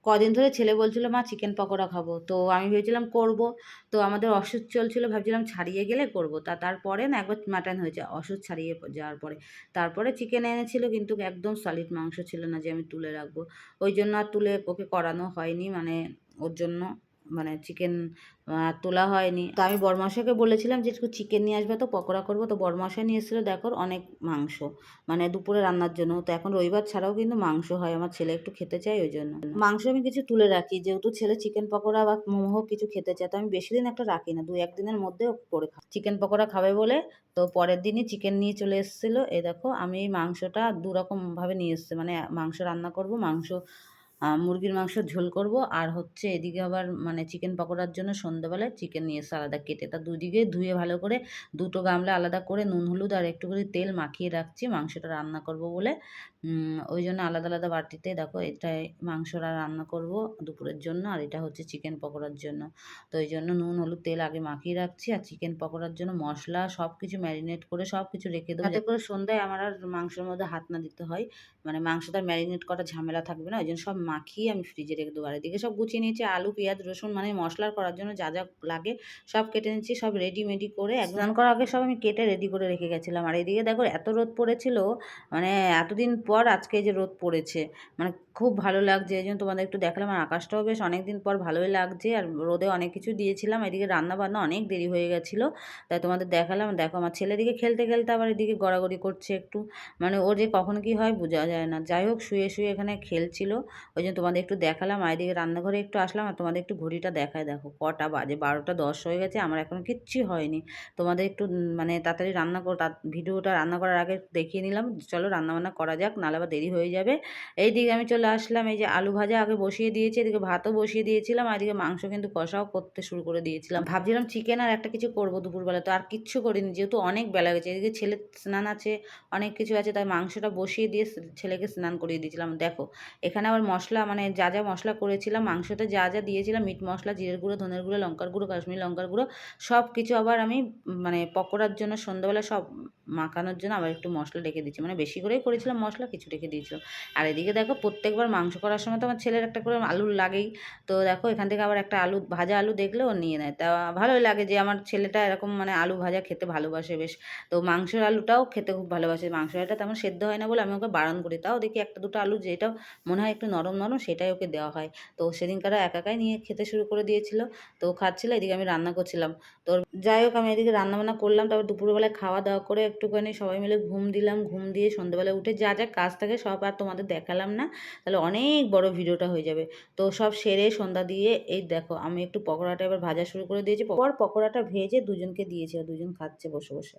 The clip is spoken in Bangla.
কদিন ধরে ছেলে বলছিল, "মা চিকেন পকোড়া খাবো।" তো আমি ভেবেছিলাম করব। তো আমাদের ওষুধ চলছিল, ভাবছিলাম ছাড়িয়ে গেলে করব। তারপরে না একবার মাটন হয়েছে ওষুধ ছাড়িয়ে যাওয়ার পরে। তারপরে চিকেন এনেছিল কিন্তু একদম সলিড মাংস ছিল না যে আমি তুলে রাখবো। ওইজন্য আর তুলে ওকে করানো হয়নি। মানে ওর জন্য মানে চিকেন তোলা হয়নি। তো আমি বড়মশাইকে বলেছিলাম যে একটু চিকেন নিয়ে আসবে তো পকোড়া করব। তো বড়মশাই নিয়ে এসেছিল দেখো অনেক মাংস। মানে দুপুরে রান্নার জন্য। তো এখন রবিবার ছাড়াও কিন্তু মাংস হয়। আমার ছেলে একটু খেতে চায় ওইজন্য। মাংস আমি কিছু তুলে রাখি। যেহেতু ছেলে চিকেন পকোড়া বা মোমো কিছু খেতে চায়। তো আমি বেশি দিন একটা রাখি না। ২-১ দিনের মধ্যে ও করে খায়। চিকেন পকোড়া খাবে বলে তো পরের দিনই চিকেন নিয়ে চলে এসেছিল। এই দেখো আমি এই মাংসটা ২ রকমভাবে নিয়ে এসেছি। মানে মাংস রান্না করব, মুরগির মাংসের ঝোল করব আর হচ্ছে এদিকে আবার মানে চিকেন পকোড়ার জন্য সন্ধ্যাবেলায় চিকেন নিয়ে এসে আলাদা কেটে। তা দুদিকে ধুয়ে ভালো করে দুটো গামলা আলাদা করে নুন হলুদ আর একটু করে তেল মাখিয়ে রাখছি মাংসটা রান্না করব বলে। ওই জন্য আলাদা আলাদা বাটিতে দেখো এটাই মাংসটা রান্না করব দুপুরের জন্য আর এটা হচ্ছে চিকেন পকোড়ার জন্য। তো এই জন্য নুন হলুদ তেল আগে মাখিয়ে রাখছি আর চিকেন পকোড়ার জন্য মশলা সব কিছু ম্যারিনেট করে সব কিছু রেখে দেবো যাতে করে সন্ধ্যায় আমার আর মাংসের মধ্যে হাত না দিতে হয়। মানে মাংসটা ম্যারিনেট করার ঝামেলা থাকবে না। ওই জন্য সব মাখিয়ে আমি ফ্রিজে রেখে দেবো। আর এদিকে সব গুছিয়ে নিয়েছি আলু, পেঁয়াজ, রসুন মানে মশলা করার জন্য যা, যা লাগে সব কেটে নিচ্ছি। সব রেডি-মেডি করে স্নান করার আগে সব আমি কেটে রেডি করে রেখে গেছিলাম। আর এদিকে দেখো এত রোদ পড়েছিল মানে এতদিন পর আজকে এই যে রোদ পড়েছে। মানে খুব ভালো লাগছে। এইজন্য তোমাদের একটু দেখালাম। আর আকাশটাও বেশ অনেকদিন পর ভালোই লাগছে। আর রোদে অনেক কিছু দিয়েছিলাম। এদিকে রান্না-বান্না অনেক দেরি হয়ে গেছিল। তাই তোমাদের দেখালাম। দেখো আমার ছেলে এদিকে খেলতে, খেলতে আবার এদিকে গড়াগড়ি করছে একটু। মানে ওর যে কখন কি হয় বোঝা যায় না। যাই হোক শুয়ে, শুয়ে এখানে খেলছিল। ওইজন্য তোমাদের একটু দেখালাম। আর এদিকে রান্নাঘরে একটু আসলাম আর তোমাদের একটু ঘড়িটা দেখায় দেখো কটা বাজে ১২টা ১০ হয়ে গেছে। আমার এখনো কিচ্ছু হয়নি। তোমাদের একটু মানে তাড়াতাড়ি রান্না কর ভিডিওটা রান্না করার আগে দেখিয়ে নিলাম। চলো রান্নাবান্না করা যাক নাহলে আবার দেরি হয়ে যাবে। এইদিকে আমি চলে আসলাম। এই যে আলু ভাজা আগে বসিয়ে দিয়েছি। এদিকে ভাতও বসিয়ে দিয়েছিলাম। আর এদিকে মাংস কিন্তু কষাও করতে শুরু করে দিয়েছিলাম। ভাবছিলাম চিকেন আর একটা কিছু করব দুপুরবেলা। তো আর কিচ্ছু করিনি যেহেতু অনেক বেলা গেছে। এদিকে ছেলের স্নান আছে, অনেক কিছু আছে তাই মাংসটা বসিয়ে দিয়ে ছেলেকে স্নান করিয়ে দিয়েছিলাম। দেখো এখানে আবার মশলা মানে যা, যা মশলা করেছিলাম মাংসতে যা, যা দিয়েছিলাম মিট মশলা, জিরের গুঁড়ো, ধনের গুঁড়ো, লঙ্কার গুঁড়ো, কাশ্মীরি লঙ্কার গুঁড়ো সব কিছু আবার আমি মানে পকোড়ার জন্য সন্ধ্যাবেলা সব মাখানোর জন্য আবার একটু মশলা রেখে দিচ্ছি। মানে বেশি করেই করেছিলাম মশলা, কিছু রেখে দিয়েছিলাম। আর এদিকে দেখো প্রত্যেকবার মাংস করার সময় তো আমার ছেলের একটা করে আলু লাগেই। তো দেখো এখান থেকে আবার একটা আলু ভাজা আলু দেখলে ও নিয়ে নেয়। তা ভালোই লাগে যে আমার ছেলেটা এরকম মানে আলু ভাজা খেতে ভালোবাসে বেশ। তো মাংসের আলুটাও খেতে খুব ভালোবাসে। মাংসের আলুটা তেমন সেদ্ধ হয় না বলে আমি ওকে বারণ করি। তাও দেখি ১টা ২টো আলু যেটা মনে হয় একটু নরম, নরম সেটাই ওকে দেওয়া হয়। তো সেদিনকার একাই নিয়ে খেতে শুরু করে দিয়েছিল। তো ও খাচ্ছিল, এদিকে আমি রান্না করছিলাম। তো যাই হোক আমি এদিকে রান্নাবান্না করলাম। তারপর দুপুরবেলায় খাওয়া-দাওয়া করে একটুখানি সবাই মিলে ঘুম দিলাম। ঘুম দিয়ে সন্ধ্যাবেলায় উঠে যা, যা কাজ থাকে সব আর তোমাদের দেখালাম না। তাহলে অনেক বড় ভিডিওটা হয়ে যাবে। তো সব সেরে সন্ধ্যা দিয়ে এই দেখো আমি একটু পকোড়াটা এবার ভাজা শুরু করে দিয়েছি। পকোড়াটা ভেজে দুজনকে দিয়েছি আর দুজন খাচ্ছে বসে, বসে।